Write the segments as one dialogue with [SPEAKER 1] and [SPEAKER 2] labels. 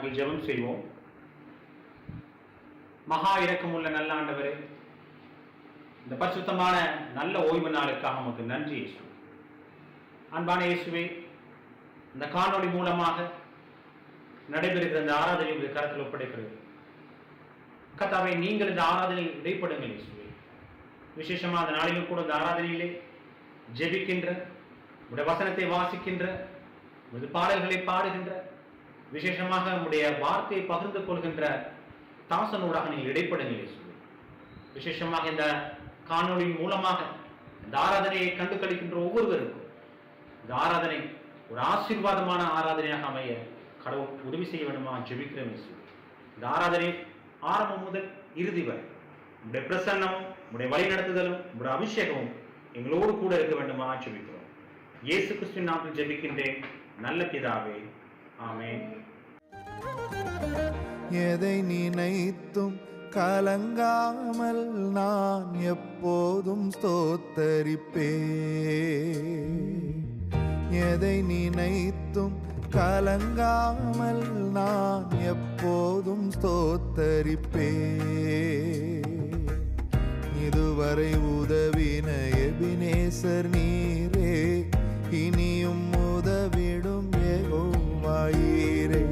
[SPEAKER 1] நாங்கள் ஜெபம் செய்வோம். மகா இரக்கமுள்ள நல்ல ஆண்டவரே, இந்த பரிசுத்தமான நல்ல ஓய்வு நாளுக்காக நமக்கு நன்றி இயேசு. அன்பான இயேசுவே, இந்த காணொளி மூலமாக நடைபெறுகிற இந்த ஆராதனை உங்கள் கருத்தில் ஒப்படைக்கிறது. கர்த்தாவே, நீங்கள் இந்த ஆராதனையில் இடைப்படுங்கள் இயேசுவே. விசேஷமாக அந்த நாளிலும் கூட இந்த ஆராதனையிலே ஜெபிக்கின்ற, உடைய வசனத்தை வாசிக்கின்ற, உமது பாடல்களை பாடுகின்ற, விசேஷமாக உடைய வார்த்தையை பகிர்ந்து கொள்கின்ற தாசனூடாக நீங்கள் இடைப்படுங்கள் இயேசுவே. விசேஷமாக இந்த காணொளியின் மூலமாக இந்த ஆராதனையை கண்டு கழிக்கின்ற ஒவ்வொருவருக்கும் இந்த ஆராதனை ஒரு ஆசீர்வாதமான ஆராதனையாக அமைய கடவுள் உதவி செய்ய வேண்டுமா ஜெபிக்கிறேன் இயேசுவே. இந்த ஆராதனை ஆரம்பம் முதல் இறுதி வரை உடைய பிரசன்னமும் உடைய வழிநடத்துதலும் உடைய அபிஷேகமும் எங்களோடு கூட இருக்க வேண்டுமா ஜெபிக்கிறோம். இயேசு கிறிஸ்துவின் நாமத்தில் ஜெபிக்கின்றேன் நல்ல பிதாவே, ஆமென்.
[SPEAKER 2] எதை நினைத்தும் கலங்காமல் நான் எப்போதும் ஸ்தோத்தரிப்பேன். எதை நினைத்தும் கலங்காமல் நான் எப்போதும் ஸ்தோத்தரிப்பேன். இதுவரை உதவின எபினேசர் நீரே, இனியும் உதவிடும் யெகோவாயீரே.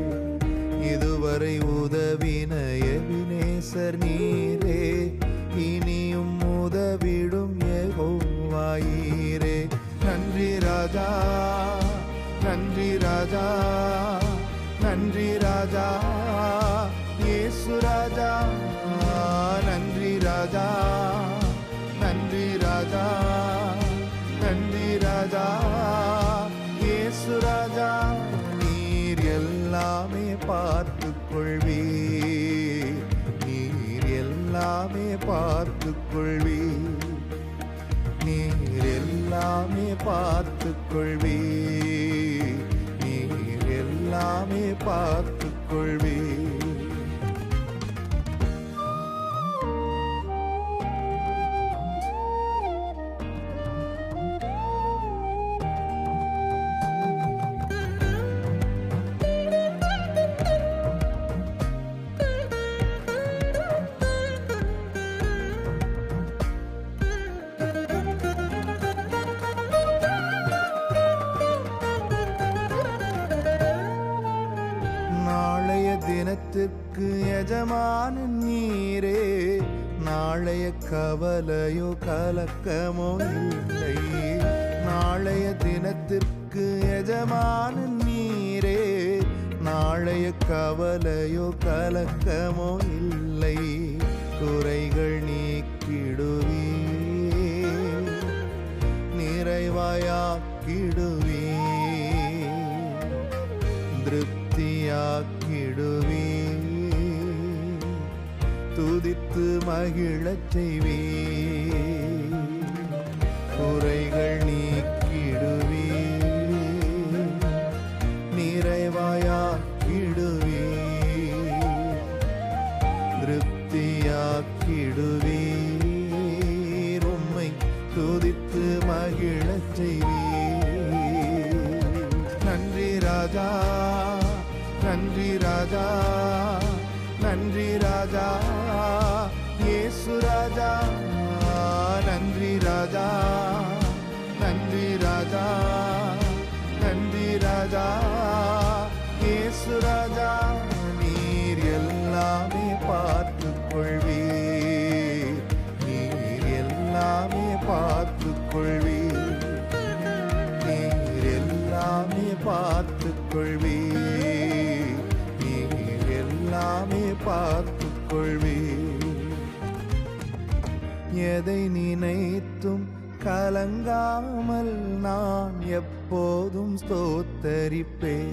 [SPEAKER 2] இதுவரை உதவின எபினேசர் நீரே, இனியும் உதவிடும் யெகோவாயீரே. நன்றி ராஜா, நன்றி ராஜா, நன்றி ராஜா, இயேசு ராஜா. நன்றி ராஜா, நன்றி ராஜா, நன்றி ராஜா, இயேசு ராஜா. நீர் எல்லாமே பார்த்துக் கொள்வீர், நீர் எல்லாமே பார்த்துக் கொள்வீர், நீர் எல்லாமே பார்த்துக் கொள்வீர், நீர் எல்லாமே பார்த்துக் கொள்வீர். தினத்திற்கு எஜமான நீரே, நாளைய கவலையோ கலக்கமோ இல்லை. நாளைய தினத்திற்கு எஜமான நீரே, நாளைய கவலையோ கலக்கமோ இல்லை. குறைகள் நீக்கிடுவே, நிறைவாயாக்கிடுவே, திருப்தியாக்கிடுவே, துதித்து மகிழச் செய்வே. குறைகள் நீக்கிடுவே, நிறைவாயாக்கிடுவே, திருப்தியாக்கிடுவே, உம்மை துதித்து மகிழச் செய்வே. நன்றி ராஜா, நன்றி ராஜா, நன்றி ராஜா, இயேசு ராஜா. நன்றி ராஜா, நன்றி ராஜா, நன்றி ராஜா, இயேசு ராஜா. நீர் எல்லாமே பார்த்துக் கொள்வீர், நீர் எல்லாமே பார்த்துக் கொள்வீர், நீர் எல்லாமே பார்த்துக் கொள்வீர், நீர் எல்லாமே பார்த்துக் கொள்வீர். எதை நினைத்தும் கலங்காமல் நான் எப்போதும் ஸ்தோத்தரிப்பேன்.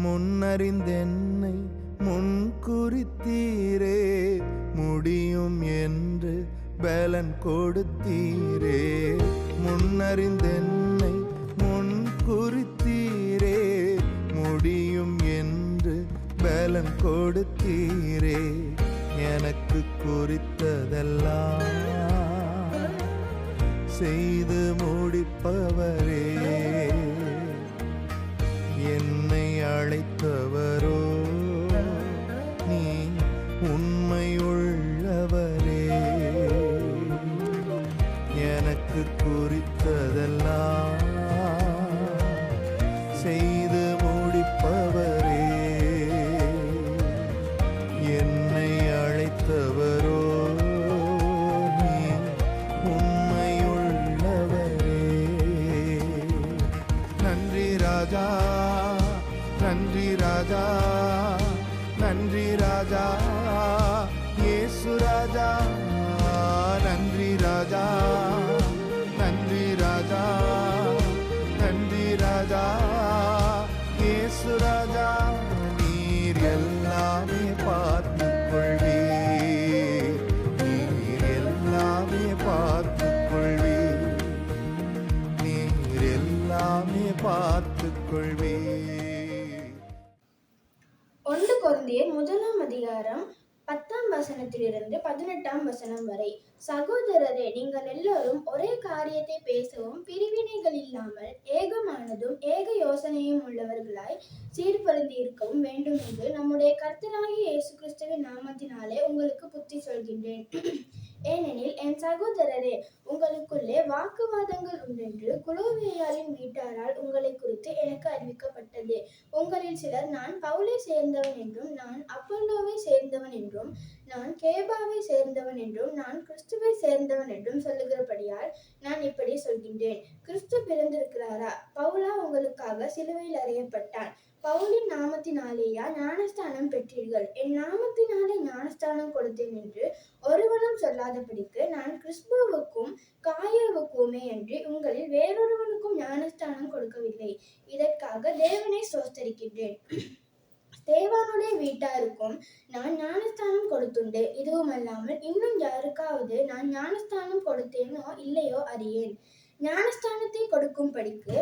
[SPEAKER 2] முன் பலன் கொடுத்தீரே. முன்னறிந்தென்னை முன் குறித்தீரே, முடியும் என்று பலன் கொடுத்தீரே. எனக்கு குறித்ததெல்லாம் செய்து முடிப்பவரே, என்னை அழைத்தவரோ நீ உண்மையுள்ளவரே. எனக்கு குறித்ததெல்லாம் செய்து முடிப்பவரே, என்னை அழைத்தவரோ நீ உண்மையுள்ளவரே. நன்றி ராஜா, நன்றி ராஜா, நன்றி ராஜா, இயேசு ராஜா. நன்றி ராஜா, நன்றி ராஜா, நன்றி ராஜா, இயேசு ராஜா. நீர் எல்லாமே பார்த்துக் கொள்வீர், நீர் எல்லாமே பார்த்துக் கொள்வீர், நீர் எல்லாமே பார்த்துக் கொள்வீர்.
[SPEAKER 3] 1 கொரிந்தியர் 1 அதிகாரம் 10 18 வரை. சகோதரரே, நீங்கள் எல்லாரும் ஒரே காரியத்தை பேசவும் பிரிவினைகள் இல்லாமல் ஏகமானதும் ஏக யோசனையும் உள்ளவர்களாய் சீர்பொருந்தி இருக்கவும் வேண்டும் என்று நம்முடைய கர்த்தராகிய இயேசு கிறிஸ்துவின் நாமத்தினாலே உங்களுக்கு புத்தி சொல்கின்றேன். ஏனெனில் என் சகோதரரே, உங்களுக்குள்ளே வாக்குவாதங்கள் உண்டென்று குலோவேயாரின் வீட்டாரால் உங்களை குறித்து எனக்கு அறிவிக்கப்பட்டது. உங்களில் சிலர் நான் பவுலை சேர்ந்தவன் என்றும், நான் அப்பல்லோவை சேர்ந்தவன் என்றும், நான் கேபாவை சேர்ந்தவன் என்றும், நான் கிறிஸ்துவை சேர்ந்தவன் என்றும் சொல்லுகிறபடியால் நான் இப்படி சொல்கின்றேன். கிறிஸ்து பிறந்திருக்கிறாரா? பவுலா உங்களுக்காக சிலுவையில் அறையப்பட்டான். பவுலின் நாமத்தினாலேயா ஞானஸ்தானம் பெற்றீர்கள்? என் நாமத்தினாலே ஞானஸ்தானம் கொடுத்தேன் என்று ஒருவனும் சொல்லாதபடிக்கு நான் கிறிஸ்துவுக்கும் காயாவுக்குமே என்று உங்களில் வேறொருவனுக்கும் ஞானஸ்தானம் கொடுக்கவில்லை. இதற்காக தேவனை ஸ்தோத்தரிக்கின்றேன். ஸ்தேவானுடைய வீட்டாருக்கும் நான் ஞானஸ்தானம் கொடுத்துண்டு. இதுவுமல்லாமல் இன்னும் யாருக்காவது நான் ஞானஸ்தானம் கொடுத்தேனோ இல்லையோ அறியேன். ஞானஸ்தானத்தை கொடுக்கும்படிக்கு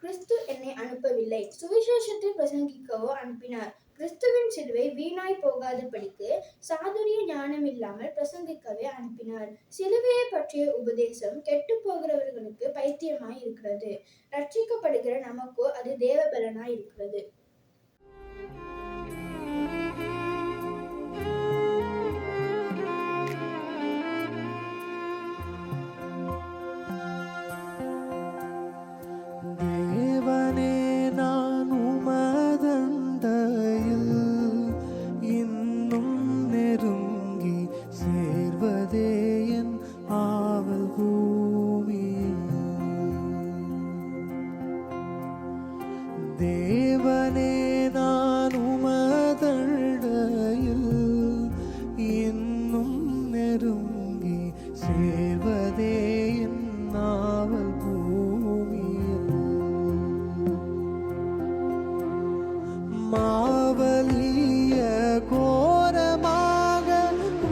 [SPEAKER 3] கிறிஸ்து என்னை அனுப்பவில்லை, சுவிசேஷத்தை பிரசங்கிக்கவோ அனுப்பினார். கிறிஸ்துவின் சிலுவை வீணாய் போகாதபடிக்கு சாதுரிய ஞானம் இல்லாமல் பிரசங்கிக்கவே அனுப்பினார். சிலுவையை பற்றிய உபதேசம் கெட்டு போகிறவர்களுக்கு பைத்தியமாய் இருக்கிறது, ரட்சிக்கப்படுகிற நமக்கோ அது தேவபலனாய் இருக்கிறது.
[SPEAKER 2] தேவனே, நான் உமதண்டையில் இன்னும் நெருங்கி சேர்வதே என் ஆவல் பூமியில். மாவலிய கோரமாக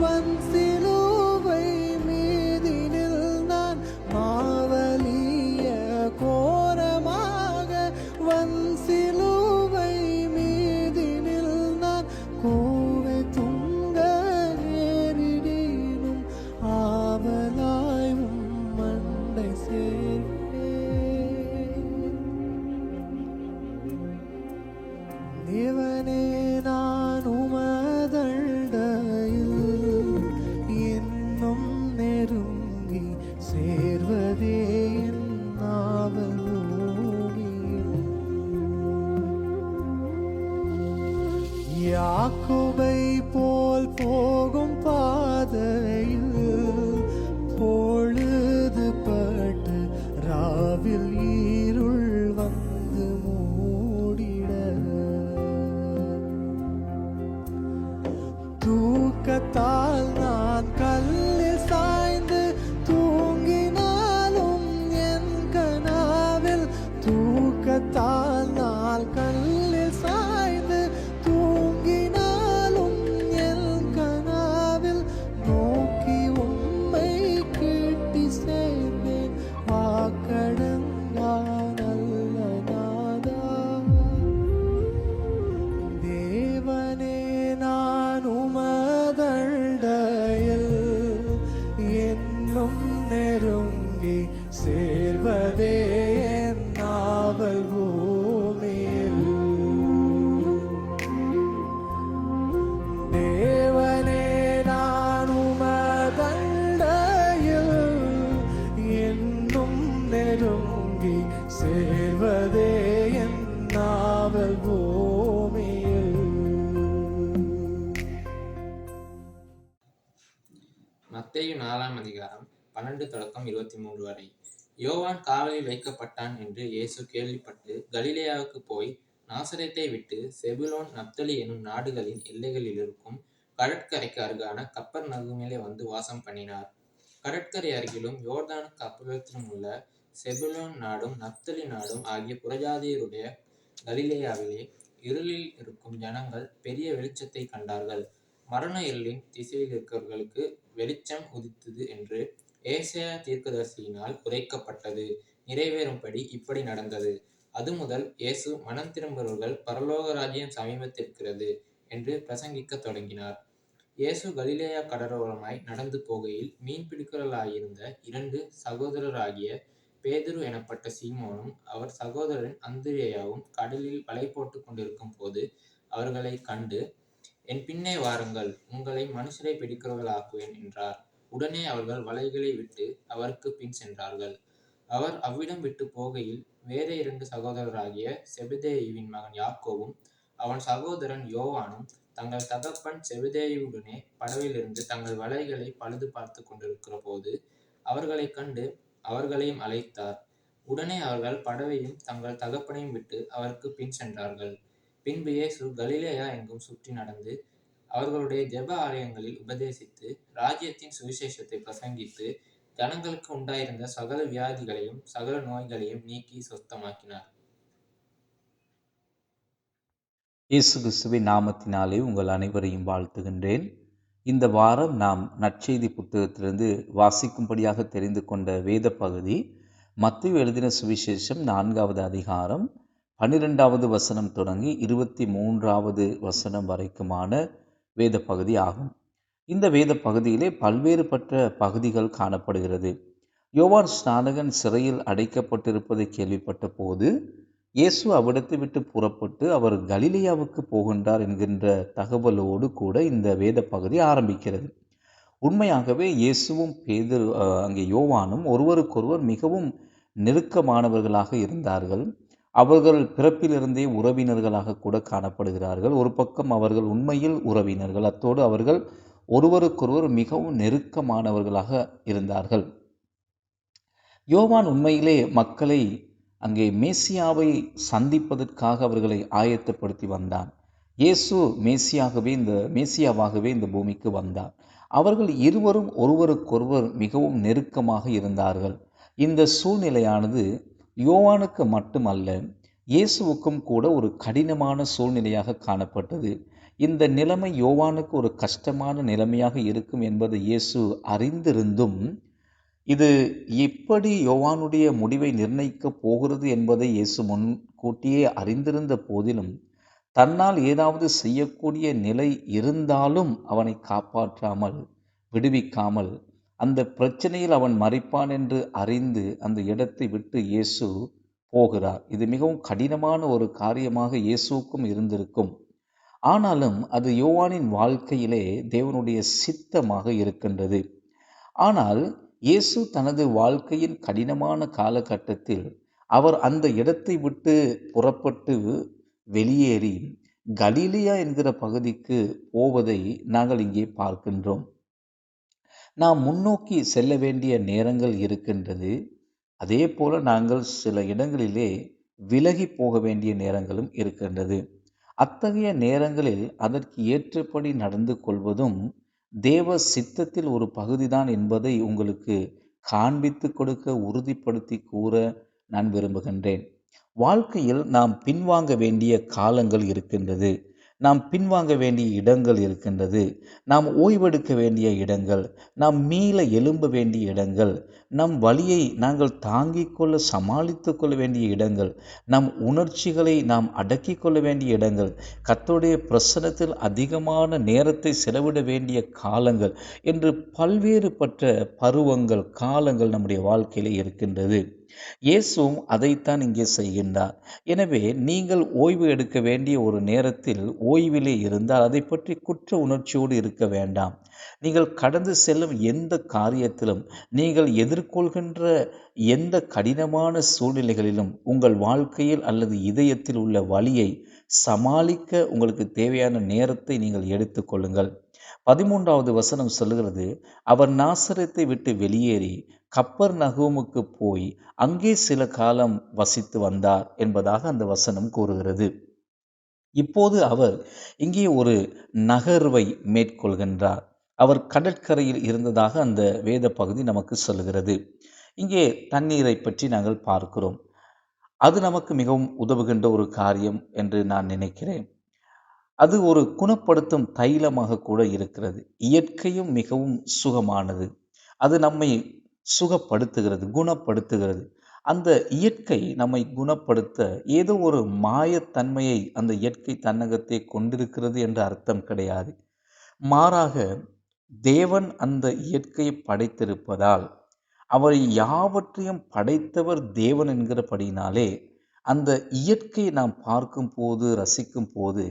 [SPEAKER 2] வன் சிலுவை மீதினில் நான், மாவலிய கோரமாக வன் சிலுவை மீதினில் நான், கோவை துங்க நேரிடினும் ஆவலாயும்
[SPEAKER 4] 12-23 வரை. யோவான் காவலில் வைக்கப்பட்டான் என்று இயேசு கேள்விப்பட்டு கலிலேயாவுக்கு போய் நாசரேத்தை விட்டு செபுலோன் நப்தலி எனும் நாடுகளின் எல்லைகளில் இருக்கும் கடற்கரைக்கு அருகான கப்பர்நகூமிலே வந்து வாசம் பண்ணினார். கடற்கரை அருகிலும் யோர்தானுக்கு அப்புறத்திலும் உள்ள செபுலோன் நாடும் நப்தலி நாடும் ஆகிய புறஜாதியருடைய கலிலேயாவிலே இருளில் இருக்கும் ஜனங்கள் பெரிய வெளிச்சத்தை கண்டார்கள். மரண இருளின் திசையில் இருக்கிறவர்களுக்கு வெளிச்சம் உதித்தது என்று ஏசாயா தீர்க்கதரிசியினால் உரைக்கப்பட்டது நிறைவேறும்படி இப்படி நடந்தது. அது முதல் இயேசு மனம் திரும்புகிறவர்கள் பரலோக ராஜ்யம் சமீபத்திருக்கிறது என்று பிரசங்கிக்க தொடங்கினார். இயேசு கலிலேயா கடலோரமாய் நடந்து போகையில் மீன் பிடிக்கிறவர்களாயிருந்த 2 சகோதரராகிய பேதுரு எனப்பட்ட சீமோனும் அவர் சகோதரன் அந்திரேயாவும் கடலில் வலை போட்டு கொண்டிருக்கும் போது அவர்களை கண்டு, என் பின்னே வாருங்கள், உங்களை மனுஷரை பிடிக்கிறவர்களாக்குவேன் என்றார். உடனே அவர்கள் வலைகளை விட்டு அவருக்கு பின் சென்றார்கள். அவர் அவ்விடம் விட்டு போகையில் வேற 2 சகோதரராகிய செபதேயுவின் மகன் யாக்கோவும் அவன் சகோதரன் யோவானும் தங்கள் தகப்பன் செபதேயுவுடனே படவிலிருந்து தங்கள் வலைகளை பழுது பார்த்து கொண்டிருக்கிற போது அவர்களை கண்டு அவர்களையும் அழைத்தார். உடனே அவர்கள் படவையும் தங்கள் தகப்பனையும் விட்டு அவருக்கு பின் சென்றார்கள். பின்பு இயேசு கலிலேயா எங்கும் சுற்றி நடந்து அவர்களுடைய ஜெப ஆலயங்களில் உபதேசித்து ராஜ்யத்தின் சுவிசேஷத்தை பிரசங்கித்து ஜனங்களுக்கு உண்டாயிருந்த சகல வியாதிகளையும் சகல நோய்களையும் நீக்கி சொஸ்தமாக்கினார்.
[SPEAKER 5] இயேசு கிறிஸ்துவின் நாமத்தினாலே உங்கள் அனைவரையும் வாழ்த்துகின்றேன். இந்த வாரம் நாம் நற்செய்தி புத்தகத்திலிருந்து வாசிக்கும்படியாக தெரிந்து கொண்ட வேத பகுதி மத்தேயு எழுதின சுவிசேஷம் 4வது அதிகாரம் 12வது வசனம் தொடங்கி 23வது வசனம் வரைக்குமான வேத பகுதி ஆகும். இந்த வேத பகுதியிலே பல்வேறுபட்ட பகுதிகள் காணப்படுகிறது. யோவான் ஸ்நானகன் சிறையில் அடைக்கப்பட்டிருப்பதை கேள்விப்பட்ட போது இயேசு அவ்விடத்தை விட்டு புறப்பட்டு அவர் கலிலேயாவுக்கு போகின்றார் என்கின்ற தகவலோடு கூட இந்த வேத பகுதி ஆரம்பிக்கிறது. உண்மையாகவே இயேசுவும் பேதுரு அங்கே யோவானும் ஒருவருக்கொருவர் மிகவும் நெருக்கமானவர்களாக இருந்தார்கள். அவர்கள் பிறப்பிலிருந்தே உறவினர்களாக கூட காணப்படுகிறார்கள். ஒரு பக்கம் அவர்கள் உண்மையில் உறவினர்கள், அத்தோடு அவர்கள் ஒருவருக்கொருவர் மிகவும் நெருக்கமானவர்களாக இருந்தார்கள். யோவான் உண்மையிலே மக்களை அங்கே மேசியாவை சந்திப்பதற்காக அவர்களை ஆயத்தப்படுத்தி வந்தான். இயேசு மேசியாவாகவே இந்த பூமிக்கு வந்தார். அவர்கள் இருவரும் ஒருவருக்கொருவர் மிகவும் நெருக்கமாக இருந்தார்கள். இந்த சூழ்நிலையானது யோவானுக்கு மட்டுமல்ல, இயேசுவுக்கும் கூட ஒரு கடினமான சூழ்நிலையாக காணப்பட்டது. இந்த நிலைமை யோவானுக்கு ஒரு கஷ்டமான நிலைமையாக இருக்கும் என்பதை இயேசு அறிந்திருந்தும் இது எப்படி யோவானுடைய முடிவை நிர்ணயிக்கப் போகிறது என்பதை இயேசு முன்கூட்டியே அறிந்திருந்த போதிலும் தன்னால் ஏதாவது செய்யக்கூடிய நிலை இருந்தாலும் அவனை காப்பாற்றாமல் விடுவிக்காமல் அந்த பிரச்சனையில் அவன் மரிப்பான் என்று அறிந்து அந்த இடத்தை விட்டு இயேசு போகிறார். இது மிகவும் கடினமான ஒரு காரியமாக இயேசுவுக்கும் இருந்திருக்கும். ஆனாலும் அது யோவானின் வாழ்க்கையிலே தேவனுடைய சித்தமாக இருக்கின்றது. ஆனால் இயேசு தனது வாழ்க்கையின் கடினமான காலகட்டத்தில் அவர் அந்த இடத்தை விட்டு புறப்பட்டு வெளியேறி கலிலேயா என்கிற பகுதிக்கு போவதை நாங்கள் இங்கே பார்க்கின்றோம். நாம் முன்னோக்கி செல்ல வேண்டிய நேரங்கள் இருக்கின்றது. அதே போல நாங்கள் சில இடங்களிலே விலகி போக வேண்டிய நேரங்களும் இருக்கின்றது. அத்தகைய நேரங்களில் அதற்கு ஏற்றபடி நடந்து கொள்வதும் தேவ சித்தத்தில் ஒரு பகுதிதான் என்பதை உங்களுக்கு காண்பித்து கொடுக்க உறுதிப்படுத்தி கூற நான் விரும்புகின்றேன். வாழ்க்கையில் நாம் பின்வாங்க வேண்டிய காலங்கள் இருக்கின்றது. நாம் பின்வாங்க வேண்டிய இடங்கள் இருக்கின்றது. நாம் ஓய்வெடுக்க வேண்டிய இடங்கள், நாம் மீள எழும்ப வேண்டிய இடங்கள், நம் வலியை நாங்கள் தாங்கிக் கொள்ள சமாளித்து கொள்ள வேண்டிய இடங்கள், நம் உணர்ச்சிகளை நாம் அடக்கி கொள்ள வேண்டிய இடங்கள், கர்த்தருடைய பிரசன்னத்தில் அதிகமான நேரத்தை செலவிட வேண்டிய காலங்கள் என்று பல்வேறுபட்ட பருவங்கள், காலங்கள் நம்முடைய வாழ்க்கையிலே இருக்கின்றது. இயேசுவும் அதைத்தான் இங்கே செய்கின்றார். எனவே நீங்கள் ஓய்வு எடுக்க வேண்டிய ஒரு நேரத்தில் ஓய்விலே இருந்தால் அதை பற்றி குற்ற உணர்ச்சியோடு இருக்க வேண்டாம். நீங்கள் கடந்து செல்லும் எந்த காரியத்திலும், நீங்கள் எதிர்கொள்கின்ற எந்த கடினமான சூழ்நிலைகளிலும் உங்கள் வாழ்க்கையில் அல்லது இதயத்தில் உள்ள வலியை சமாளிக்க உங்களுக்கு தேவையான நேரத்தை நீங்கள் எடுத்துக்கொள்ளுங்கள். 13வது வசனம் சொல்லுகிறது, அவர் நாசரேத்தை விட்டு வெளியேறி கப்பர்நகூமுக்கு போய் அங்கே சில காலம் வசித்து வந்தார் என்பதாக அந்த வசனம் கூறுகிறது. இப்போது அவர் இங்கே ஒரு நகர்வை மேற்கொள்கின்றார். அவர் கடற்கரையில் இருந்ததாக அந்த வேத பகுதி நமக்கு சொல்லுகிறது. இங்கே தண்ணீரை பற்றி நாங்கள் பார்க்கிறோம். அது நமக்கு மிகவும் உதவுகின்ற ஒரு காரியம் என்று நான் நினைக்கிறேன். அது ஒரு குணப்படுத்தும் தைலமாக கூட இருக்கிறது. இயற்கையும் மிகவும் சுகமானது. அது நம்மை சுகப்படுத்துகிறது, குணப்படுத்துகிறது. அந்த இயற்கை நம்மை குணப்படுத்த ஏதோ ஒரு மாயத்தன்மையை அந்த இயற்கை தன்னகத்தை கொண்டிருக்கிறது என்ற அர்த்தம் கிடையாது. மாறாக தேவன் அந்த இயற்கையை படைத்திருப்பதால், அவர் யாவற்றையும் படைத்தவர் தேவன் என்கிறபடினாலே, அந்த இயற்கையை நாம் பார்க்கும் போது, ரசிக்கும் போது,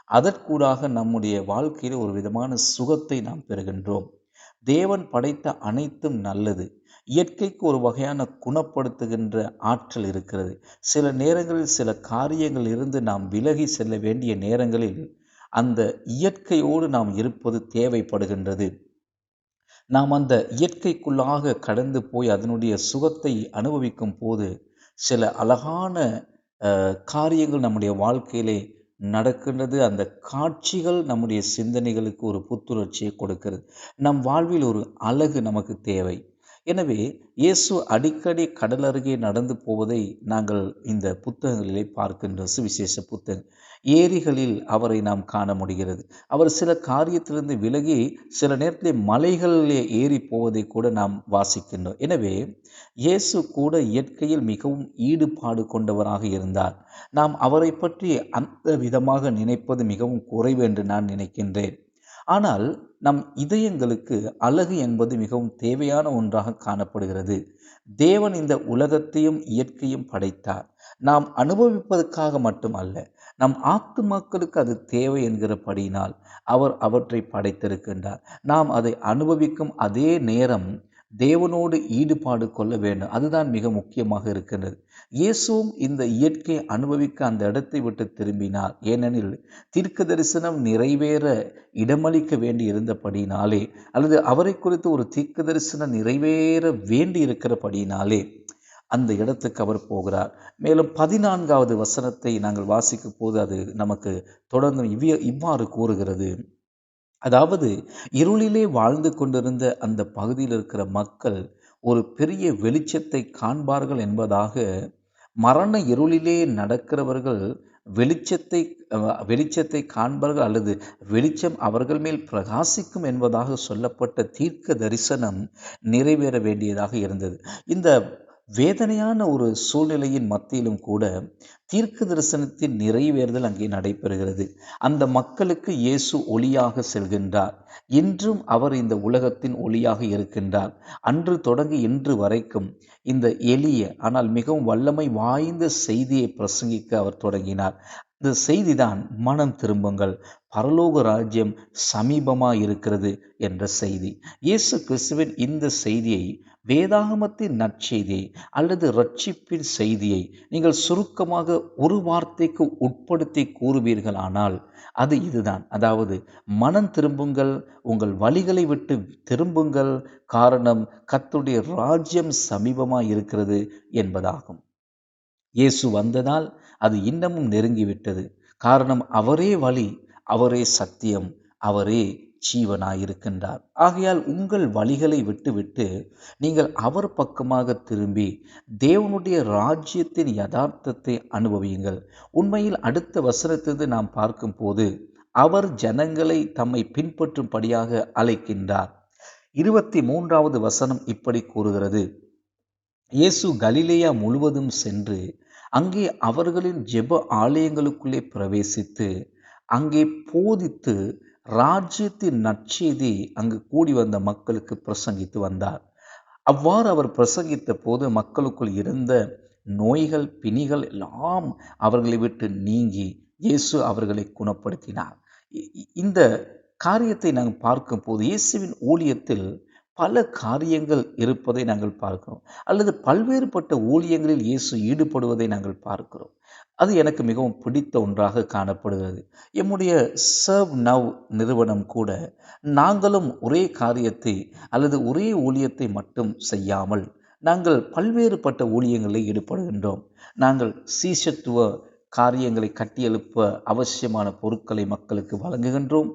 [SPEAKER 5] அதற்கூடாக நம்முடைய வாழ்க்கையில் ஒரு விதமான சுகத்தை நாம் பெறுகின்றோம். தேவன் படைத்த அனைத்தும் நல்லது. இயற்கைக்கு ஒரு வகையான குணப்படுத்துகின்ற ஆற்றல் இருக்கிறது. சில நேரங்களில் சில காரியங்கள் இருந்து நாம் விலகி செல்ல வேண்டிய நேரங்களில் அந்த இயற்கையோடு நாம் இருப்பது தேவைப்படுகின்றது. நாம் அந்த இயற்கைக்குள்ளாக கடந்து போய் அதனுடைய சுகத்தை அனுபவிக்கும் போது சில அழகான காரியங்கள் நம்முடைய வாழ்க்கையிலே நடக்கின்றது. அந்த காட்சிகள் நம்முடைய சிந்தனைகளுக்கு ஒரு புத்துணர்ச்சியை கொடுக்கிறது. நம் வாழ்வில் ஒரு அழகு நமக்கு தேவை. எனவே இயேசு அடிக்கடி கடல் அருகே நடந்து போவதை நாங்கள் இந்த புத்தகங்களிலே பார்க்கின்றோம். சுவிசேஷ புத்தகம் ஏரிகளில் அவரை நாம் காண முடிகிறது. அவர் சில காரியத்திலிருந்து விலகி சில நேரத்தில் மலைகளிலே ஏறி போவதை கூட நாம் வாசிக்கின்றோம். எனவே இயேசு கூட இயற்கையில் மிகவும் ஈடுபாடு கொண்டவராக இருந்தார். நாம் அவரை பற்றி அந்த விதமாக நினைப்பது மிகவும் குறைவு என்று நான் நினைக்கின்றேன். ஆனால் நம் இதயங்களுக்கு அழகு என்பது மிகவும் தேவையான ஒன்றாக காணப்படுகிறது. தேவன் இந்த உலகத்தையும் இயற்கையும் படைத்தார். நாம் அனுபவிப்பதற்காக மட்டுமல்ல, நம் ஆத்துமாக்களுக்கு அது தேவை என்கிறபடியினால் அவர் அவற்றை படைத்திருக்கின்றார். நாம் அதை அனுபவிக்கும் அதே நேரம் தேவனோடு ஈடுபாடு கொள்ள வேண்டும். அதுதான் மிக முக்கியமாக இருக்கின்றது. இயேசுவும் இந்த இயற்கையை அனுபவிக்க அந்த இடத்தை விட்டு திரும்பினார். ஏனெனில் தீர்க்க தரிசனம் நிறைவேற இடமளிக்க வேண்டி இருந்தபடினாலே, அல்லது அவரை குறித்து ஒரு தீர்க்க தரிசனம் நிறைவேற வேண்டி இருக்கிறபடினாலே அந்த இடத்துக்கு அவர் போகிறார். மேலும் 14வது வசனத்தை நாங்கள் வாசிக்கும் போது அது நமக்கு தொடர்ந்து இவ்வாறு கூறுகிறது. அதாவது, இருளிலே வாழ்ந்து கொண்டிருந்த அந்த பகுதியில் இருக்கிற மக்கள் ஒரு பெரிய வெளிச்சத்தை காண்பார்கள் என்பதாக, மரண இருளிலே நடக்கிறவர்கள் வெளிச்சத்தை காண்பார்கள், அல்லது வெளிச்சம் அவர்கள் மேல் பிரகாசிக்கும் என்பதாக சொல்லப்பட்ட தீர்க்க தரிசனம் நிறைவேற வேண்டியதாக இருந்தது. இந்த வேதனையான ஒரு சூழ்நிலையின் மத்தியிலும் கூட தீர்க்க தரிசனத்தின் நிறைவேறுதல் அங்கே நடைபெறுகிறது. அந்த மக்களுக்கு இயேசு ஒளியாக செல்கின்றார். இன்றும் அவர் இந்த உலகத்தின் ஒளியாக இருக்கின்றார். அன்று தொடங்கி இன்று வரைக்கும் இந்த எளிய ஆனால் மிகவும் வல்லமை வாய்ந்த செய்தியை பிரசங்கிக்க அவர் தொடங்கினார். இந்த செய்திதான் மனம் திரும்புங்கள், பரலோக ராஜ்யம் சமீபமாக இருக்கிறது என்ற செய்தி. இயேசு கிறிஸ்துவின் இந்த செய்தியை, வேதாகமத்தின் நற்செய்தியை அல்லது இரட்சிப்பின் செய்தியை நீங்கள் சுருக்கமாக ஒரு வார்த்தைக்கு உட்படுத்தி கூறுவீர்களானால் அது இதுதான். அதாவது, மனம் திரும்புங்கள், உங்கள் வழிகளை விட்டு திரும்புங்கள், காரணம் கர்த்தருடைய ராஜ்யம் சமீபமாக இருக்கிறது என்பதாகும். இயேசு வந்ததால் அது இன்னமும் நெருங்கிவிட்டது. காரணம் அவரே வழி, அவரே சத்தியம், அவரே ஜீவனாயிருக்கின்றார். ஆகையால் உங்கள் வழிகளை விட்டுவிட்டு நீங்கள் அவர் பக்கமாக திரும்பி தேவனுடைய ராஜ்யத்தின் யதார்த்தத்தை அனுபவியுங்கள். உண்மையில் அடுத்த வசனத்திலிருந்து நாம் பார்க்கும் போது அவர் ஜனங்களை தம்மை பின்பற்றும்படியாக அழைக்கின்றார். 23வது வசனம் இப்படி கூறுகிறது: இயேசு கலிலேயா முழுவதும் சென்று அங்கே அவர்களின் ஜெப ஆலயங்களுக்குள்ளே பிரவேசித்து அங்கே போதித்து ராஜ்யத்தின் நற்செய்தி அங்கு கூடி வந்த மக்களுக்கு பிரசங்கித்து வந்தார். அவ்வாறு அவர் பிரசங்கித்த போது மக்களுக்குள் இருந்த நோய்கள், பிணிகள் எல்லாம் அவர்களை விட்டு நீங்கி இயேசு அவர்களை குணப்படுத்தினார். இந்த காரியத்தை நாங்கள் பார்க்கும் போது இயேசுவின் ஊழியத்தில் பல காரியங்கள் இருப்பதை நாங்கள் பார்க்கிறோம். அல்லது பல்வேறுபட்ட ஊழியங்களில் இயேசு ஈடுபடுவதை நாங்கள் பார்க்கிறோம். அது எனக்கு மிகவும் பிடித்த ஒன்றாக காணப்படுகிறது. எம்முடைய சர்வ் நவ் நிறுவனம் கூட நாங்களும் ஒரே காரியத்தை அல்லது ஒரே ஊழியத்தை மட்டும் செய்யாமல் நாங்கள் பல்வேறுபட்ட ஊழியங்களில் ஈடுபடுகின்றோம். நாங்கள் சீஷத்துவ காரியங்களை கட்டியெழுப்ப அவசியமான பொருட்களை மக்களுக்கு வழங்குகின்றோம்.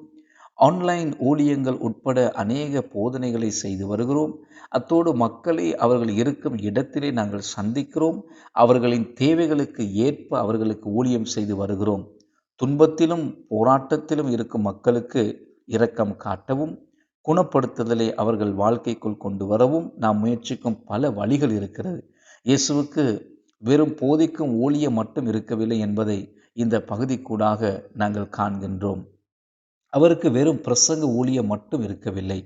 [SPEAKER 5] ஆன்லைன் ஊழியங்கள் உட்பட அநேக போதனைகளை செய்து வருகிறோம். அத்தோடு மக்களை அவர்கள் இருக்கும் இடத்திலே நாங்கள் சந்திக்கிறோம். அவர்களின் தேவைகளுக்கு ஏற்ப அவர்களுக்கு ஊழியம் செய்து வருகிறோம். துன்பத்திலும் போராட்டத்திலும் இருக்கும் மக்களுக்கு இரக்கம் காட்டவும் குணப்படுத்துதலை அவர்கள் வாழ்க்கைக்குள் கொண்டு வரவும் நாம் முயற்சிக்கும் பல வழிகள் இருக்கிறது. இயேசுவுக்கு வெறும் போதிக்கும் ஊழியம் மட்டும் இருக்கவில்லை என்பதை இந்த பகுதிக்கூடாக நாங்கள் காண்கின்றோம். அவருக்கு வெறும் பிரசங்க ஊழியம் மட்டும் இருக்கவில்லை,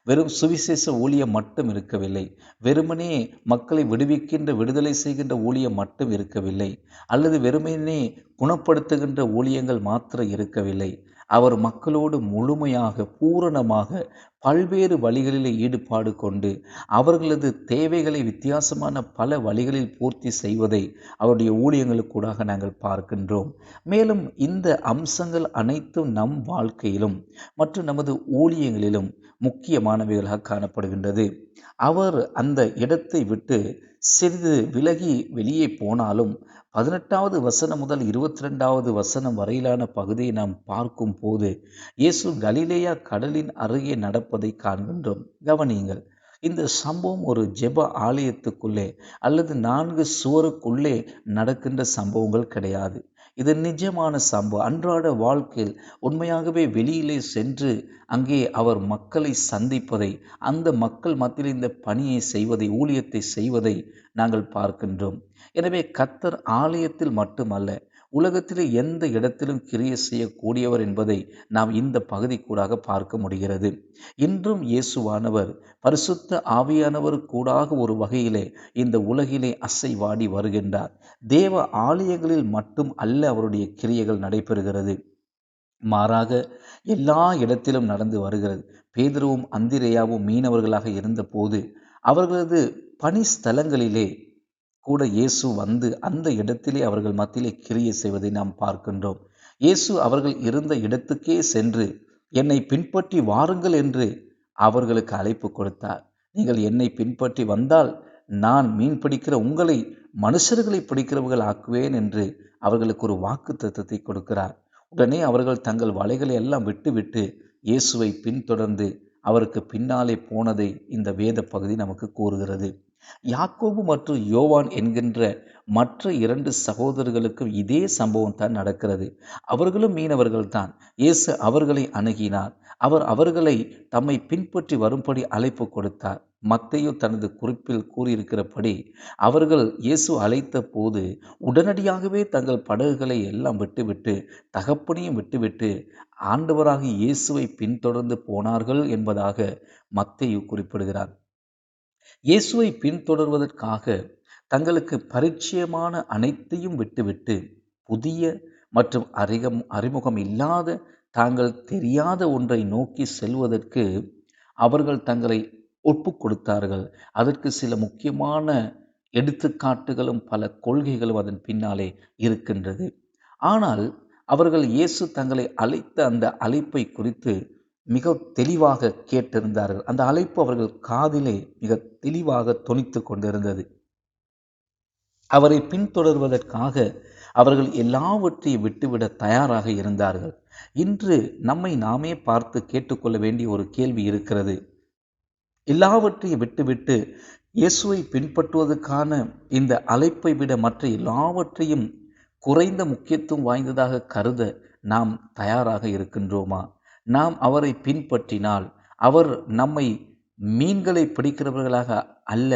[SPEAKER 5] வெறும் சுவிசேஷ ஊழியம் மட்டும் இருக்கவில்லை, வெறுமனே மக்களை விடுவிக்கின்ற விடுதலை செய்கின்ற ஊழியம் மட்டும் இருக்கவில்லை, அல்லது வெறுமனே குணப்படுத்துகின்ற ஊழியங்கள் மாத்திரம் இருக்கவில்லை. அவர் மக்களோடு முழுமையாக பூரணமாக பல்வேறு வழிகளிலே ஈடுபாடு கொண்டு அவர்களது தேவைகளை வித்தியாசமான பல வழிகளில் பூர்த்தி செய்வதை அவருடைய ஊழியங்களுக்கூடாக நாங்கள் பார்க்கின்றோம். மேலும் இந்த அம்சங்கள் அனைத்தும் நம் வாழ்க்கையிலும் மற்றும் நமது ஊழியங்களிலும் முக்கியமானவைகளாக காணப்படுகின்றது. அவர் அந்த இடத்தை விட்டு சிறிது விலகி வெளியே போனாலும் 18வது வசனம் முதல் 22வது வசனம் வரையிலான பகுதியை நாம் பார்க்கும் போது இயேசு கலிலேயா கடலின் அருகே நடப்பதை காண்கின்றோம். கவனியுங்கள், இந்த சம்பவம் ஒரு ஜெப ஆலயத்துக்குள்ளே அல்லது 4 சுவருக்குள்ளே நடக்கின்ற சம்பவங்கள் கிடையாது. இது நிஜமான சம்பவம். அன்றாட வாழ்க்கையில் உண்மையாகவே வெளியிலே சென்று அங்கே அவர் மக்களை சந்திப்பதை, அந்த மக்கள் மத்தியில் இந்த பணியை செய்வதை, ஊழியத்தை செய்வதை நாங்கள் பார்க்கின்றோம். எனவே கர்த்தர் ஆலயத்தில் மட்டுமல்ல, உலகத்திலே எந்த இடத்திலும் கிரியை செய்யக்கூடியவர் என்பதை நாம் இந்த பகுதி கூடாக பார்க்க முடிகிறது. இன்றும் இயேசுவானவர் பரிசுத்த ஆவியானவர் கூடாக ஒரு வகையிலே இந்த உலகிலே அசைவாடி வருகின்றார். தேவ ஆலயங்களில் மட்டும் அல்ல அவருடைய கிரியைகள் நடைபெறுகிறது, மாறாக எல்லா இடத்திலும் நடந்து வருகிறது. பேதுருவும் அந்திரேயாவும் மீனவர்களாக இருந்தபோது அவர்களது பணி ஸ்தலங்களிலே கூட இயேசு வந்து அந்த இடத்திலே அவர்கள் மத்தியிலே கிரியை செய்வதை நாம் பார்க்கின்றோம். இயேசு அவர்கள் இருந்த இடத்துக்கே சென்று என்னை பின்பற்றி வாருங்கள் என்று அவர்களுக்கு அழைப்பு கொடுத்தார். நீங்கள் என்னை பின்பற்றி வந்தால் நான் மீன் பிடிக்கிற உங்களை மனுஷர்களை பிடிக்கிறவர்கள் ஆக்குவேன் என்று அவர்களுக்கு ஒரு வாக்குத்தத்தத்தை கொடுக்கிறார். உடனே அவர்கள் தங்கள் வலைகளை எல்லாம் விட்டுவிட்டு இயேசுவை பின்தொடர்ந்து அவருக்கு பின்னாலே போனதை இந்த வேத பகுதி நமக்கு கூறுகிறது. யாக்கோபு மற்றும் யோவான் என்கின்ற மற்ற 2 சகோதரர்களுக்கும் இதே சம்பவம் தான் நடக்கிறது. அவர்களும் மீனவர்கள் தான். இயேசு அவர்களை அணுகினார். அவர் அவர்களை தம்மை பின்பற்றி வரும்படி அழைப்பு கொடுத்தார். மத்தேயு தனது குறிப்பில் கூறியிருக்கிறபடி அவர்கள் இயேசு அழைத்த போது உடனடியாகவே தங்கள் படகுகளை எல்லாம் விட்டுவிட்டு, தகப்பனையும் விட்டுவிட்டு ஆண்டவராகிய இயேசுவை பின்தொடர்ந்து போனார்கள் என்பதாக மத்தேயு குறிப்பிடுகிறார். இயேசுவை பின்தொடர்வதற்காக தங்களுக்கு பரிச்சயமான அனைத்தையும் விட்டுவிட்டு புதிய மற்றும் அறிமுகம் இல்லாத, தாங்கள் தெரியாத ஒன்றை நோக்கி செல்வதற்கு அவர்கள் தங்களை ஒப்பு கொடுத்தார்கள். அதற்கு சில முக்கியமான எடுத்துக்காட்டுகளும் பல கொள்கைகளும் அதன் பின்னாலே இருக்கின்றது. ஆனால் அவர்கள் இயேசு தங்களை அழைத்த அந்த அழைப்பை குறித்து மிக தெளிவாக கேட்டிருந்தார்கள். அந்த அழைப்பு அவர்கள் காதிலே மிக தெளிவாக தொனித்து கொண்டிருந்தது. அவரை பின்தொடர்வதற்காக அவர்கள் எல்லாவற்றையும் விட்டுவிட தயாராக இருந்தார்கள். இன்று நம்மை நாமே பார்த்து கேட்டுக்கொள்ள வேண்டிய ஒரு கேள்வி இருக்கிறது. எல்லாவற்றையும் விட்டுவிட்டு இயேசுவை பின்பற்றுவதற்கான இந்த அழைப்பை விட மற்ற எல்லாவற்றையும் குறைந்த முக்கியத்துவம் வாய்ந்ததாக கருத நாம் தயாராக இருக்கின்றோமா? நாம் அவரை பின்பற்றினால் அவர் நம்மை மீன்களை பிடிக்கிறவர்களாக அல்ல,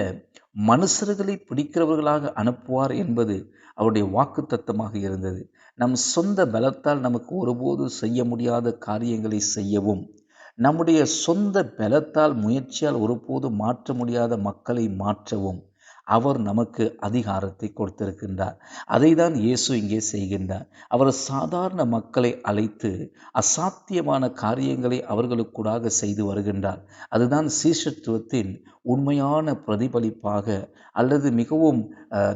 [SPEAKER 5] மனுஷர்களை பிடிக்கிறவர்களாக அனுப்புவார் என்பது அவருடைய வாக்குத்தத்தமாக இருந்தது. நம் சொந்த பலத்தால் நமக்கு ஒருபோது செய்ய முடியாத காரியங்களை செய்யவும், நம்முடைய சொந்த பலத்தால் முயற்சியால் ஒருபோது மாற்ற முடியாத மக்களை மாற்றவும், அவர் நமக்கு அதிகாரத்தை கொடுத்திருக்கின்றார். அதை தான் இயேசு இங்கே செய்கின்றார். அவர் சாதாரண மக்களை அழைத்து அசாத்தியமான காரியங்களை அவர்களுக்கூடாக செய்து வருகின்றார். அதுதான் சீஷத்துவத்தின் உண்மையான பிரதிபலிப்பாக அல்லது மிகவும்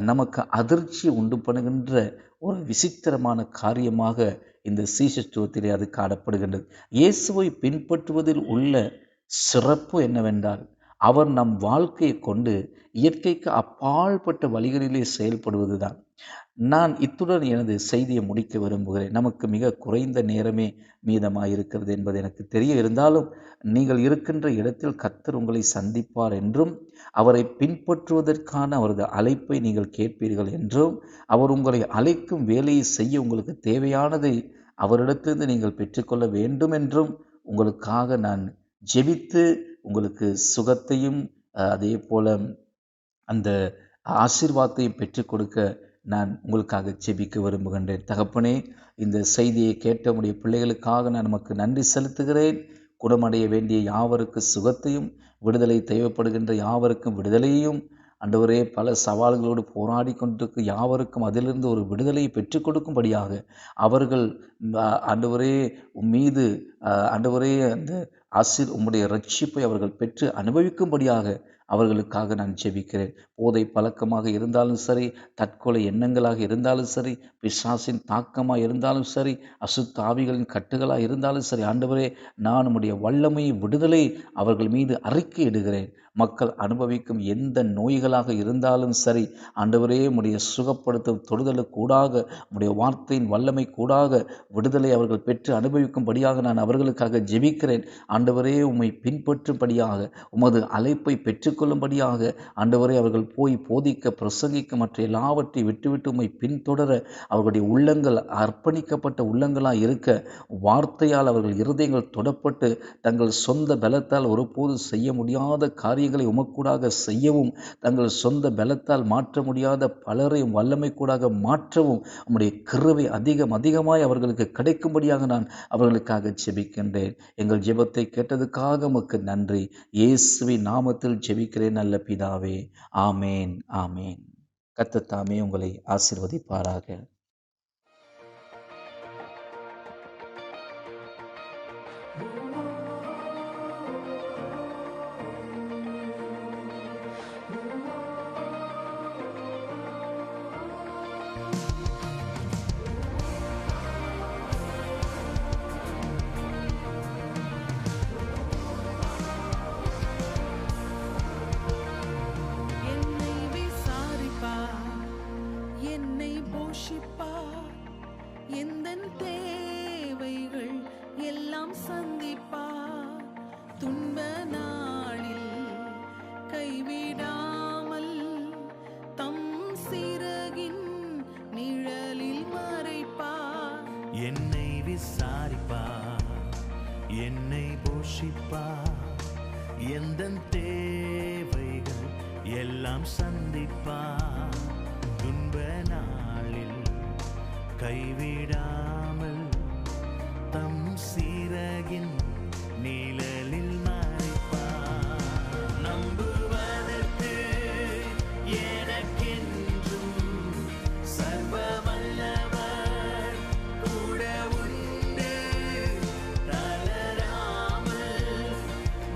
[SPEAKER 5] நமக்கு அதிர்ச்சி உண்டு பண்ணுகின்ற ஒரு விசித்திரமான காரியமாக இந்த சீஷத்துவத்திலே அது காணப்படுகின்றது. இயேசுவை பின்பற்றுவதில் உள்ள சிறப்பு என்னவென்றால், அவர் நம் வாழ்க்கையை கொண்டு இயற்கைக்கு அப்பாற்பட்ட வழிகளிலே செயல்படுவதுதான். நான் இத்துடன் எனது செய்தியை முடிக்க விரும்புகிறேன். நமக்கு மிக குறைந்த நேரமே மீதமாயிருக்கிறது என்பது எனக்கு தெரிய இருந்தாலும், நீங்கள் இருக்கின்ற இடத்தில் கர்த்தர் உங்களை சந்திப்பார் என்றும், அவரை பின்பற்றுவதற்கான அவரது அழைப்பை நீங்கள் கேட்பீர்கள் என்றும், அவர் உங்களை அழைக்கும் வேலையை செய்ய உங்களுக்கு தேவையானதை அவரிடத்திலிருந்து நீங்கள் பெற்றுக்கொள்ள வேண்டும் என்றும் உங்களுக்காக நான் ஜெபித்து உங்களுக்கு சுகத்தையும் அதே போல அந்த ஆசீர்வாதத்தையும் பெற்றுக் கொடுக்க நான் உங்களுக்காக ஜெபிக்க விரும்புகின்றேன். தகப்பனே, இந்த செய்தியை கேட்ட உடைய பிள்ளைகளுக்காக நான் நமக்கு நன்றி செலுத்துகிறேன். குணமடைய வேண்டிய யாவருக்கு சுகத்தையும், விடுதலை தேவைப்படுகின்ற யாவருக்கும் விடுதலையையும், ஆண்டவரே பல சவால்களோடு போராடி கொண்டிருக்க யாவருக்கும் அதிலிருந்து ஒரு விடுதலையை பெற்றுக் கொடுக்கும்படியாக அவர்கள் ஆண்டவரே மீது ஆண்டவரே அந்த உம்முடைய ரட்சிப்பை அவர்கள் பெற்று அனுபவிக்கும்படியாக அவர்களுக்காக நான் ஜெபிக்கிறேன். போதை பழக்கமாக இருந்தாலும் சரி, தற்கொலை எண்ணங்களாக இருந்தாலும் சரி, பிசாசின் தாக்கமாக இருந்தாலும் சரி, அசுத்த ஆவிகளின் கட்டுகளாக இருந்தாலும் சரி, ஆண்டவரே நான் உம்முடைய வல்லமை விடுதலை அவர்கள் மீது அறிக்கையிடுகிறேன். மக்கள் அனுபவிக்கும் எந்த நோய்களாக இருந்தாலும் சரி, ஆண்டவரே உம்முடைய சுகப்படுத்தும் தொடுதலுக்கூடாக, உம்முடைய வார்த்தையின் வல்லமை கூடாக விடுதலை அவர்கள் பெற்று அனுபவிக்கும்படியாக நான் அவர்களுக்காக ஜெபிக்கிறேன். ஆண்டவரே உம்மை பின்பற்றும்படியாக, உமது அழைப்பை பெற்றுக்கொள்ளும்படியாக ஆண்டவரே அவர்கள் போய் போதிக்க, பிரசங்கிக்க, மற்ற எல்லாவற்றையும் விட்டுவிட்டு உம்மை பின்தொடர அவர்களுடைய உள்ளங்கள் அர்ப்பணிக்கப்பட்ட உள்ளங்களாக இருக்க, வார்த்தையால் அவர்கள் இருதயங்கள் தொடப்பட்டு தங்கள் சொந்த பலத்தால் ஒருபோது செய்ய முடியாத காரியங்களை உமக்கூடாக செய்யவும், தங்கள் சொந்த பலத்தால் மாற்ற முடியாத பலரையும் வல்லமை கூடாக மாற்றவும் உம்முடைய கிருபை அதிகமாய் அவர்களுக்கு கிடைக்கும்படியாக நான் அவர்களுக்காக ஜெபிக்கின்றேன். எங்கள் ஜெபத்தை கேட்டதுக்காக உமக்கு நன்றி. இயேசுவின் நாமத்தில் ஜெபிக்கிறேன் நல்ல பிதாவே. ஆமேன், ஆமேன். கர்த்தர் தாமே உங்களை ஆசீர்வதிப்பாராக.
[SPEAKER 2] என்னை விசாரிப்பார், என்னை போஷிப்பார், எந்தன் தேவைகள் எல்லாம் சந்திப்பார். துன்ப நாளில் கைவிடாமல் தம் சிறகின் நிழலில் மறைப்பார்.
[SPEAKER 6] என்னை விசாரிப்பார், என்னை போஷிப்பார், எந்தன் தேவைகள் எல்லாம் சந்திப்பார். துன்ப நாளில் கைவிடாமல் தம் சிறகின் நிழலில் மறைப்பார். நம்புவதற்கு எனக்கென்றும் சர்வ வல்லவர் கூட உண்டு. தளராமல்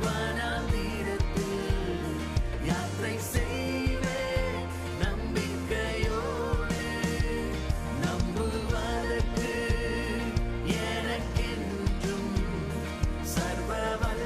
[SPEAKER 6] வனாந்திரத்தில் யாத்திரை செய்வேன் நம்பிக்கையோடு. நம்புவதற்கு எனக்கென்றும் சர்வ வல்லவர்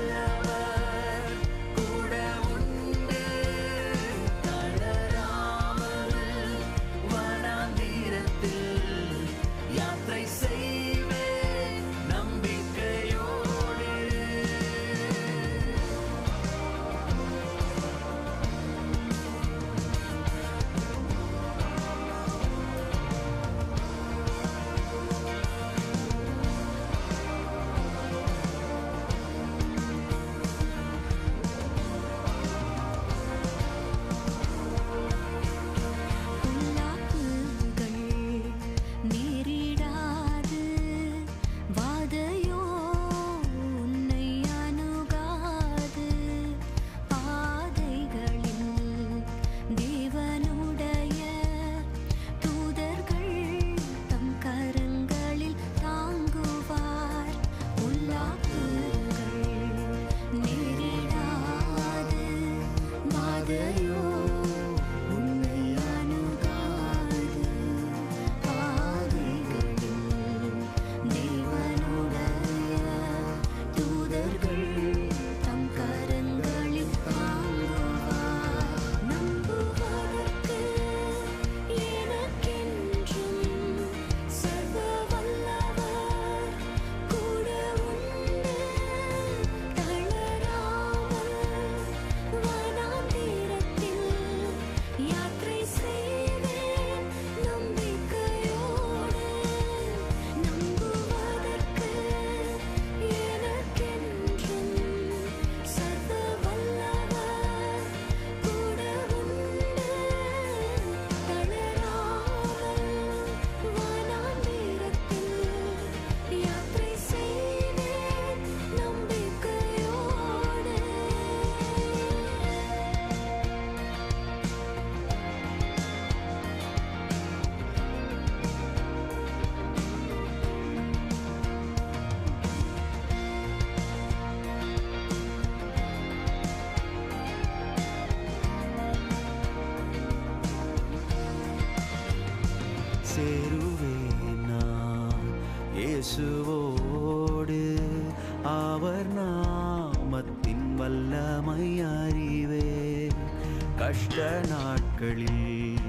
[SPEAKER 6] கஷ்ட நாட்களில்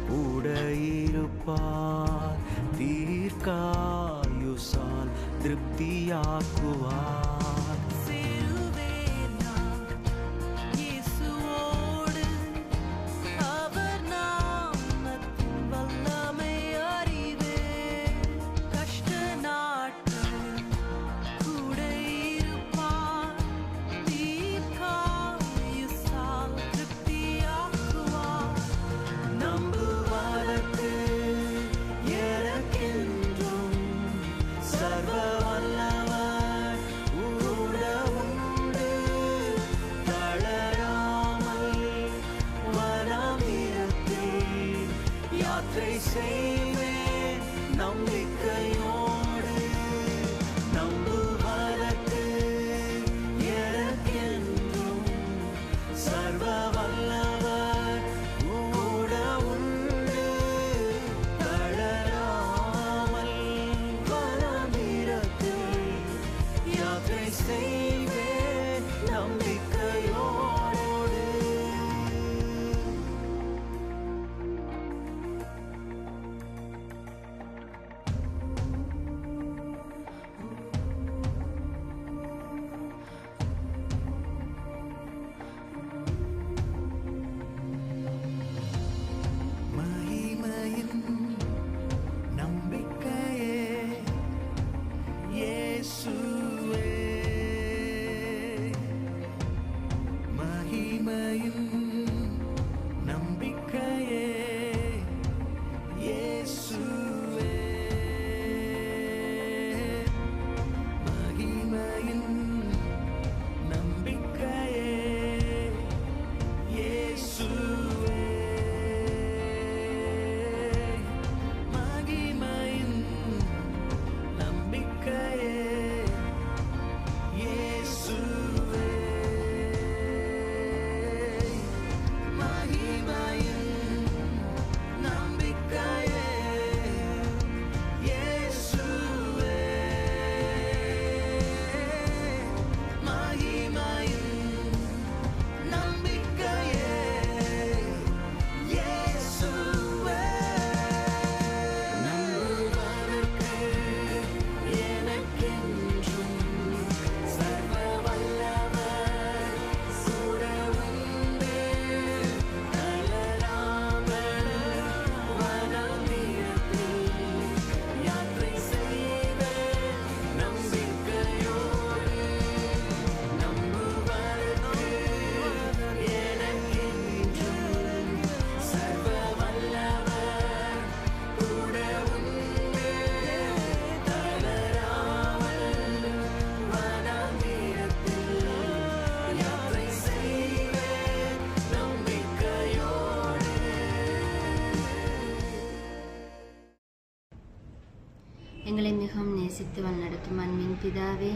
[SPEAKER 6] கூட இருப்பார், தீர்க்காயுசால் திருப்தியாக்குவார்.
[SPEAKER 2] சேருவேன் நான் இயேசுவோடு, அவர் நாமத்தின் வல்லமை அறிவேன். கஷ்ட நாட்களில் கூட இருப்பார், தீர்க்காயுசால் திருப்தியாக்குவார்.
[SPEAKER 6] நம்புவதற்கு எனக்கென்றும் சர்வ வல்லவர் கூட உண்டு. தளராமல் வனாந்திரத்தில் யாத்திரை செய்வேன் நம்பிக்கையோடு. நம்புவதற்கு எனக்கென்றும் சர்வ வல்லவர் கூட உண்டு. தளராமல் வனாந்திரத்தில் யாத்திரை செய்வேன் நம்பிக்கையோடு. மகிமையின் நம்பிக்கையே இயேசுவே. மகிமையின் நம்பிக்கையே இயேசுவே. மகிமையின் நம்பிக்கையே இயேசுவே. மகிமையின் நம்பிக்கையே இயேசுவே. மகிமையின் நம்பிக்கையே இயேசுவே. மகிமையின் நம்பிக்கையே இயேசுவே. நம்புவதற்கு எனக்கென்றும் சர்வ வல்லவர் கூட உண்டு. தளராமல் வனாந்திரத்தில் யாத்திரை செய்வேன் நம்பிக்கையோடு. நம்புவதற்கு எனக்கென்றும் சர்வ வல்லவர் கூட உண்டு. தளராமல் வனாந்திரத்தில் யாத்திரை செய்வேன் நம்பிக்கையோடு.
[SPEAKER 7] எங்களை மிகவும் நேசித்து வழிநடத்தும் அன்பின் பிதாவே,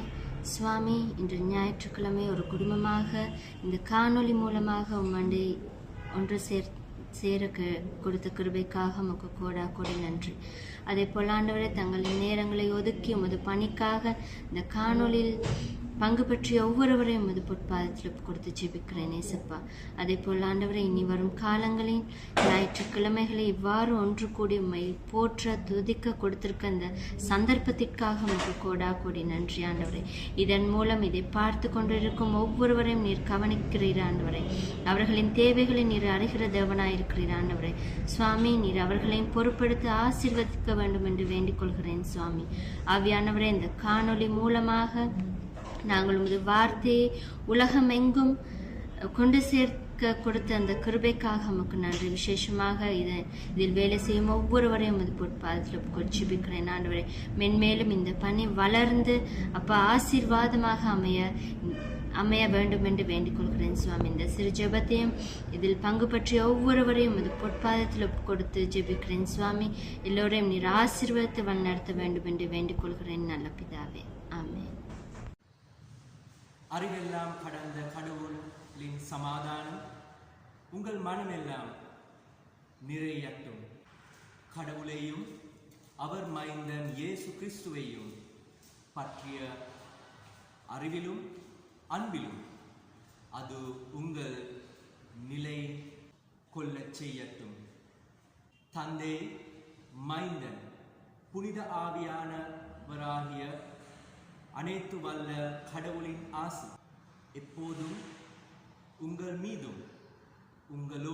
[SPEAKER 7] சுவாமி, இன்று ஞாயிற்றுக்கிழமை ஒரு குடும்பமாக இந்த காணொளி மூலமாக உம்மண்டை ஒன்று சேர கொடுத்த கிருபைக்காக உமக்கு கோடா கோடி நன்றி. அதே போல் ஆண்டவரே, தங்களின் நேரங்களை ஒதுக்கி உமது பணிக்காக இந்த காணொளியில் பங்கு பற்றிய ஒவ்வொருவரையும் உமது பொற்பாதத்தில் கொடுத்து ஜெபிக்கிறேன் ஏசப்பா. அதே போல் ஆண்டவரை, இனி வரும் காலங்களில் ஞாயிற்றுக்கிழமைகளை இவ்வாறு ஒன்று கூடி உம்மை போற்ற துதிக்க கொடுத்திருக்க அந்த சந்தர்ப்பத்திற்காக உமக்கு கோடா கோடி நன்றி ஆண்டவரே. இதன் மூலம் இதை பார்த்து கொண்டிருக்கும் ஒவ்வொருவரையும் நீர் கவனிக்கிறீர் ஆண்டவரே. அவர்களின் தேவைகளை நீர் அறிகிற தேவனாயிருக்கிறீர் ஆண்டவரே. சுவாமி, நீர் அவர்களையும் பொறுப்படுத்த ஆசீர்வதிக்க வேண்டும் என்று வேண்டிக் கொள்கிறேன் சுவாமி. ஆவியானவரே, இந்த காணொளி மூலமாக நாங்கள் உமது வார்த்தையை உலகமெங்கும் கொண்டு சேர்க்க கொடுத்த அந்த கிருபைக்காக நமக்கு நன்றி. விசேஷமாக இதில் வேலை செய்யும் ஒவ்வொருவரையும் உமது பொற்பாதத்தில் கொச்சிபிக்கிறேன் ஆண்டவரே. மென்மேலும் இந்த பணி வளர்ந்து அப்பா ஆசீர்வாதமாக அமைய வேண்டும் என்று வேண்டிக் கொள்கிறேன் சுவாமி. இந்த சிறு ஜெபத்தையும் இதில் பங்கு பற்றிய ஒவ்வொருவரையும் உமது பொற்பாதத்தில் கொடுத்து ஜெபிக்கிறேன் சுவாமி. எல்லோரையும் நீர் ஆசீர்வாதத்தை வழிநடத்த வேண்டும் என்று வேண்டிக் கொள்கிறேன் நல்ல பிதாவே. ஆமென்.
[SPEAKER 8] அறிவெல்லாம் கடந்த கடவுளின் சமாதானம் உங்கள் மனமெல்லாம் நிறையட்டும். கடவுளையும் அவர் மைந்தன் இயேசு கிறிஸ்துவையும் பற்றிய அறிவிலும் அன்பிலும் அது உங்கள் நிலை கொள்ளச் செய்யட்டும். தந்தை, மைந்தன், புனித ஆவியானவராகிய அனைத்து வல்ல கடவுளின் ஆசி எப்போதும் உங்கள் மீதும் உங்களோடு